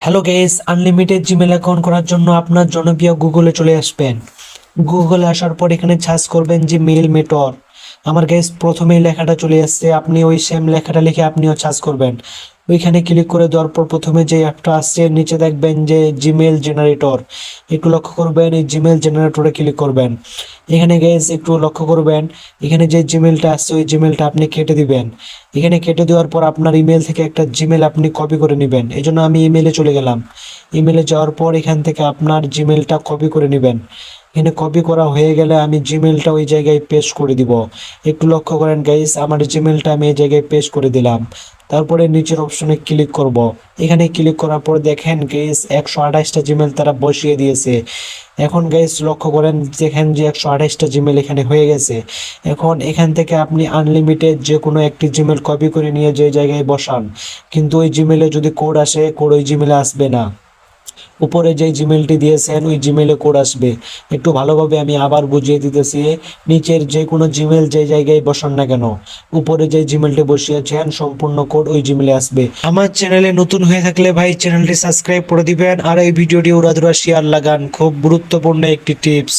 Hello guys, unlimited Gmail account করার জন্য আপনার জনপ্রিয় গুগলে চলে আসবেন। গুগলে আসার পর এখানে সার্চ করবেন যে মেল মেটর। আমার গাইস প্রথমেই লেখাটা চলে আসছে, আপনি ওই সেম লেখাটা লিখে আপনিও সার্চ করবেন। ওইখানে ক্লিক করে দেওয়ার পর প্রথমে যে অ্যাপটা আসছে নিচে দেখবেন যে জিমেল জেনারেটর। একটু লক্ষ্য করবেন, এই জিমেল জেনারেটরে ক্লিক করবেন। এখানে গাইস একটু লক্ষ্য করবেন, এখানে যে জিমেলটা আসছে ওই জিমেলটা আপনি কেটে দিবেন। এখানে কেটে দেওয়ার পর আপনার ইমেল থেকে একটা জিমেল আপনি কপি করে নেবেন। এই জন্য আমি ইমেলে চলে গেলাম। ইমেলে যাওয়ার পর এখান থেকে আপনার জিমেলটা কপি করে নেবেন। এখানে কপি করা হয়ে গেলে আমি জিমেলটা ওই জায়গায় পেস্ট করে দিব। একটু লক্ষ্য করেন গাইস, আমার জিমেলটা আমি এই জায়গায় পেস্ট করে দিলাম। তারপরে নিচের অপশনে ক্লিক করব। এখানে ক্লিক করার পর দেখেন গাইস 128টা জিমেল তারা বসিয়ে দিয়েছে। এখন গাইস লক্ষ্য করেন, দেখেন যে 128টা জিমেল এখানে হয়ে গেছে। এখন এখান থেকে আপনি আনলিমিটেড যে কোনো একটি জিমেল কপি করে নিয়ে যে জায়গায় বসান, কিন্তু ওই জিমেলে যদি কোড আসে, কোড ওই জিমেলে আসবে না। উপরে যে জিমেলটি দিয়েছেন ওই জিমেলে কোড আসবে। একটু ভালোভাবে আমি আবার বুঝিয়ে দিতেছি। নিচের যে কোনো জিমেল যে জায়গায় বসান না কেন, উপরে যে জিমেলটি বসিয়েছেন সম্পূর্ণ কোড ওই জিমেলে আসবে। আমার চ্যানেলে নতুন হয়ে থাকলে ভাই চ্যানেলটি সাবস্ক্রাইব করে দিবেন আর এই ভিডিওটি উড়াধুরা শেয়ার লাগান, খুব গুরুত্বপূর্ণ একটি টিপস।